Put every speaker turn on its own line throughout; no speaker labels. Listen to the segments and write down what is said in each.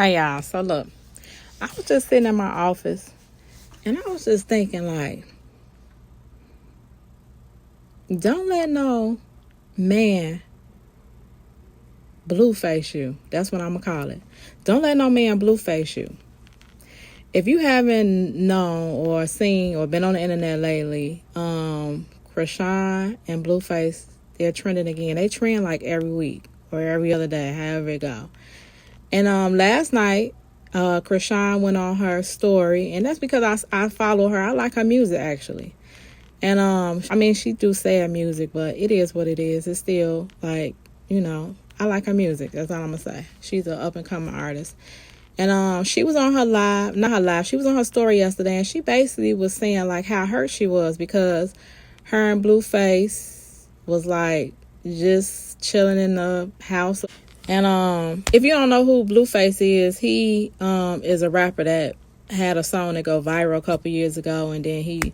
Hey y'all, so look, I was just sitting in my office and I was just thinking, like, don't let no man blueface you. That's what I'm gonna call it. Don't let no man blueface you. If you haven't known or seen or been on the internet lately, Chrisean and Blueface, they're trending again. They trend like every week or every other day, however it go. And last night, Chrisean went on her story, and that's because I follow her. I like her music, actually. And I mean, she do sad music, but it is what it is. It's still like, I like her music. That's all I'm gonna say. She's an up and coming artist. And she was on her live, not her live, she was on her story yesterday, and she basically was saying like how hurt she was because her and Blueface was like just chilling in the house. And if you don't know who Blueface is, he is a rapper that had a song that go viral a couple years ago, and then he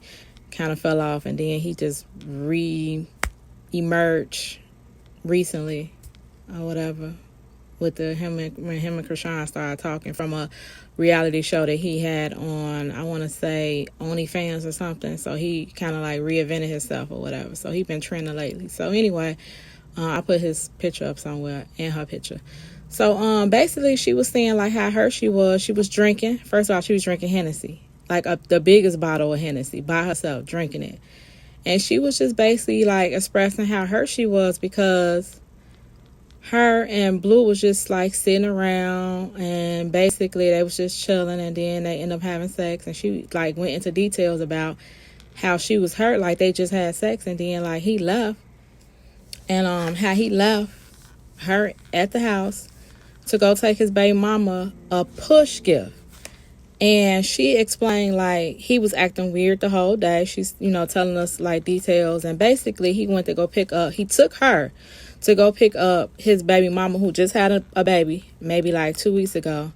kind of fell off, and then he just re-emerged recently or whatever with when him and Chrisean started talking from a reality show that he had on, I want to say OnlyFans or something. So he kind of like reinvented himself or whatever. So he been trending lately. So anyway, I put his picture up somewhere and her picture. So basically she was saying like how hurt she was. She was drinking. First of all, she was drinking Hennessy, like the biggest bottle of Hennessy by herself, drinking it. And she was just basically like expressing how hurt she was because her and Blue was just like sitting around, and basically they was just chilling, and then they end up having sex, and she like went into details about how she was hurt, like they just had sex, and then like he left, and how he left her at the house to go take his baby mama a push gift. And she explained like he was acting weird the whole day. She's telling us like details, and basically he took her to go pick up his baby mama who just had a baby maybe like 2 weeks ago.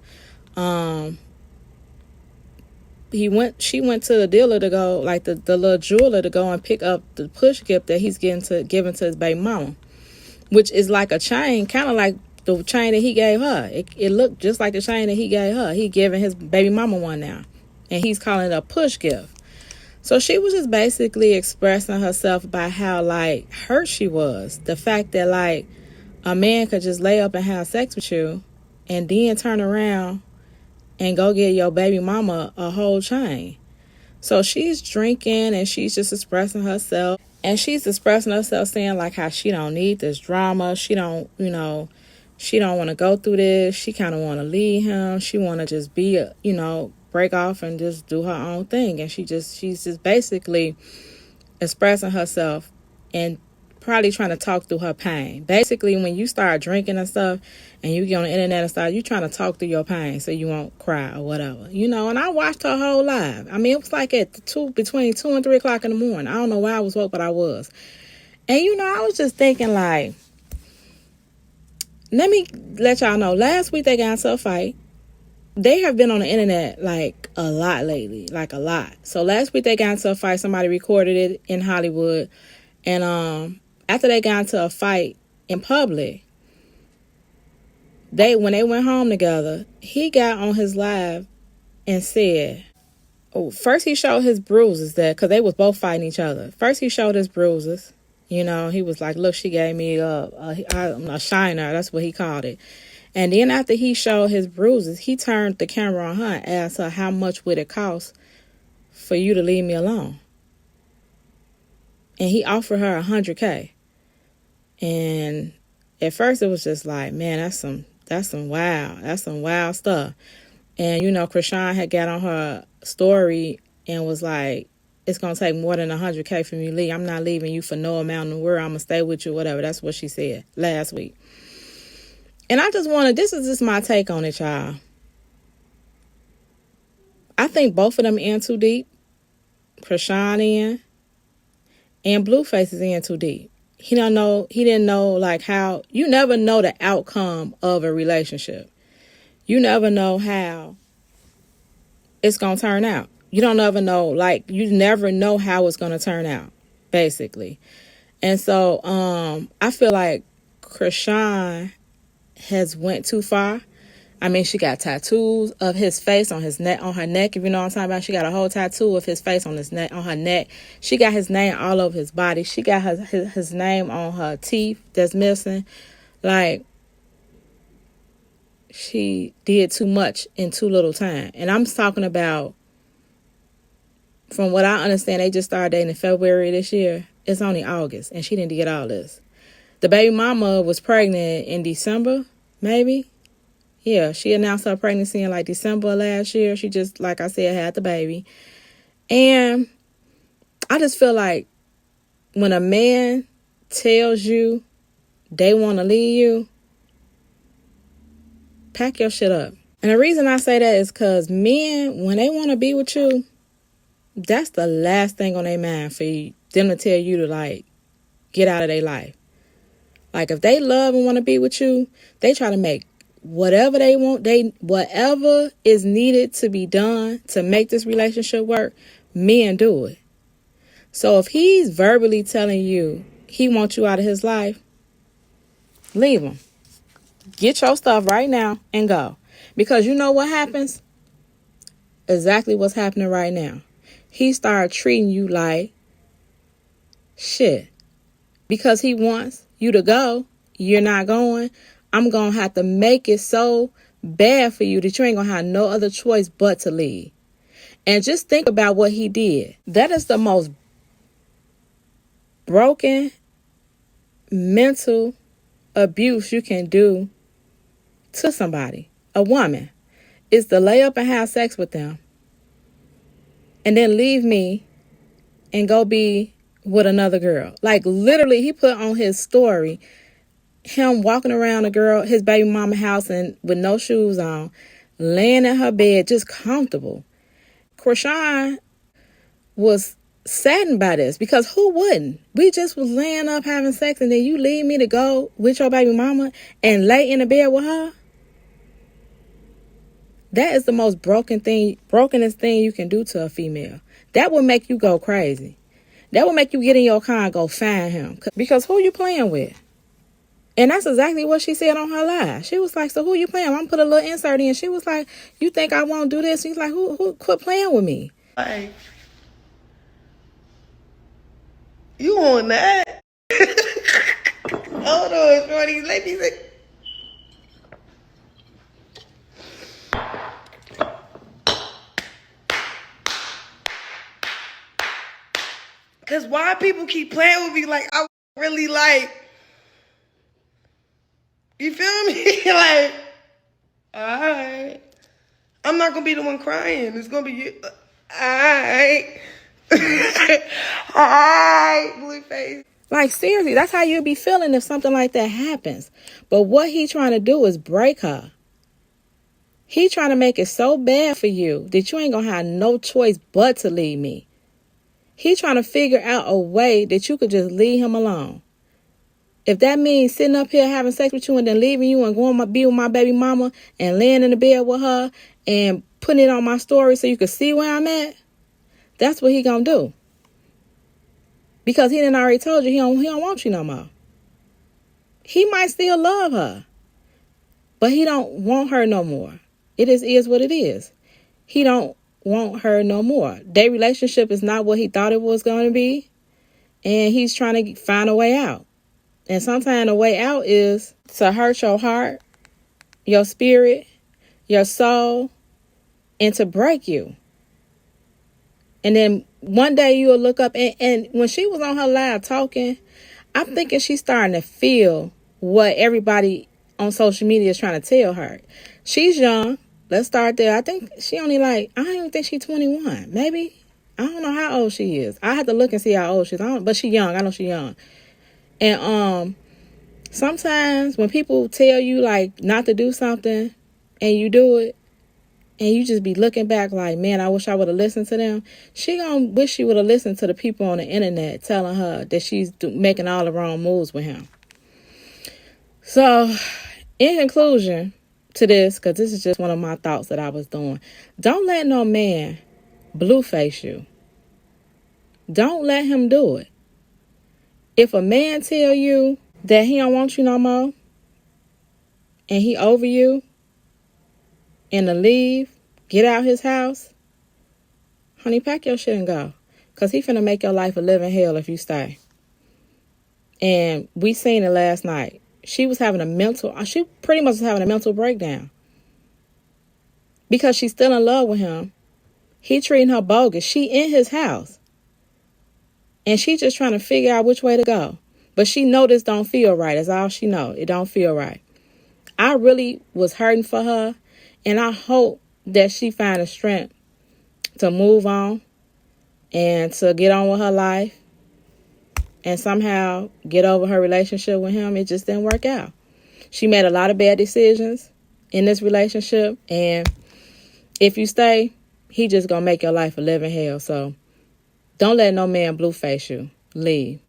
She went to the dealer to go, like the little jeweler, to go and pick up the push gift that he's giving to his baby mama, which is like a chain, kind of like the chain that he gave her. It looked just like the chain that he gave her. He giving his baby mama one now, and he's calling it a push gift. So she was just basically expressing herself about how like hurt she was. The fact that like a man could just lay up and have sex with you and then turn around and go get your baby mama a whole chain. So she's drinking and she's just expressing herself. And she's expressing herself saying like how she don't need this drama. She don't want to go through this. She kind of want to leave him. She want to just be, break off and just do her own thing. And she's just basically expressing herself and probably trying to talk through her pain. Basically, when you start drinking and stuff and you get on the internet and stuff, you trying to talk through your pain so you won't cry or whatever. And I watched her whole live. I mean, it was like between 2 and 3 o'clock in the morning. I don't know why I was woke, but I was. And, I was just thinking like, let me let y'all know, last week they got into a fight. They have been on the internet like a lot lately, like a lot. So last week they got into a fight. Somebody recorded it in Hollywood. And after they got into a fight in public, when they went home together, he got on his live and said, first he showed his bruises there because they was both fighting each other. First he showed his bruises. He was like, look, she gave me a shiner. That's what he called it. And then after he showed his bruises, he turned the camera on her and asked her, how much would it cost for you to leave me alone? And he offered her $100K. And at first it was just like, man, that's some wild stuff. And, Chrisean had got on her story and was like, it's going to take more than $100K for me to leave. I'm not leaving you for no amount in the world. I'm going to stay with you, whatever. That's what she said last week. And I just this is just my take on it, y'all. I think both of them in too deep. Chrisean in and Blueface is in too deep. He didn't know like how, you never know the outcome of a relationship. You never know how it's going to turn out. You never know how it's going to turn out, basically. And so I feel like Chrisean has went too far. I mean, she got tattoos of his face on his neck, on her neck. If you know what I'm talking about, she got a whole tattoo of his face on his neck, on her neck. She got his name all over his body. She got his name on her teeth that's missing. Like, she did too much in too little time. And I'm talking about, from what I understand, they just started dating in February this year. It's only August, and she didn't get all this. The baby mama was pregnant in December, maybe. Yeah, she announced her pregnancy in like December last year. She just, like I said, had the baby. And I just feel like when a man tells you they want to leave you, pack your shit up. And the reason I say that is because men, when they want to be with you, that's the last thing on their mind for them to tell you to, like, get out of their life. Like, if they love and want to be with you, they try to make whatever they want, whatever is needed to be done to make this relationship work, men do it. So if he's verbally telling you he wants you out of his life, leave him. Get your stuff right now and go. Because you know what happens? Exactly what's happening right now. He started treating you like shit. Because he wants you to go, you're not going. I'm going to have to make it so bad for you that you ain't going to have no other choice but to leave. And just think about what he did. That is the most broken mental abuse you can do to somebody, a woman, is to lay up and have sex with them and then leave me and go be with another girl. Like, literally, he put on his story him walking around a girl, his baby mama house, and with no shoes on, laying in her bed, just comfortable. Chrisean was saddened by this, because who wouldn't? We just was laying up having sex, and then you leave me to go with your baby mama and lay in the bed with her? That is the most brokenest thing you can do to a female. That will make you go crazy. That will make you get in your car and go find him. Because who you playing with? And that's exactly what she said on her live. She was like, so who you playing with? I'm put a little insert in. She was like, you think I won't do this? He's like, who quit playing with me?
Like, you on that? Hold on, shorty. Let me say. Because why people keep playing with me? Like, I really like, you feel me? Like, all right. I'm not going to be the one crying. It's going to be you. All right. All right, Blueface.
Like, seriously, that's how you'll be feeling if something like that happens. But what he trying to do is break her. He trying to make it so bad for you that you ain't going to have no choice but to leave me. He trying to figure out a way that you could just leave him alone. If that means sitting up here having sex with you and then leaving you and going to be with my baby mama and laying in the bed with her and putting it on my story so you can see where I'm at, that's what he gonna do. Because he done already told you he don't want you no more. He might still love her, but he don't want her no more. It is what it is. He don't want her no more. Their relationship is not what he thought it was going to be, and he's trying to find a way out. And sometimes the way out is to hurt your heart, your spirit, your soul, and to break you. And then one day you'll look up, and when she was on her live talking, I'm thinking she's starting to feel what everybody on social media is trying to tell her. She's young. Let's start there. I think she only I don't even think she's 21. Maybe. I don't know how old she is. I have to look and see how old she is. But she's young. I know she's young. And sometimes when people tell you like not to do something and you do it, and you just be looking back like, man, I wish I would have listened to them. She gonna wish she would have listened to the people on the internet telling her that she's making all the wrong moves with him. So, in conclusion to this, because this is just one of my thoughts that I was doing, don't let no man blueface you. Don't let him do it. If a man tell you that he don't want you no more and he over you, and to leave, get out his house, honey, pack your shit and go. Because he finna make your life a living hell if you stay. And we seen it last night. She pretty much was having a mental breakdown. Because she's still in love with him. He treating her bogus. She in his house. And she just trying to figure out which way to go. But she know this don't feel right. That's all she know. It don't feel right. I really was hurting for her. And I hope that she find the strength to move on and to get on with her life and somehow get over her relationship with him. It just didn't work out. She made a lot of bad decisions in this relationship. And if you stay, he just gonna make your life a living hell. So don't let no man blueface you. Leave.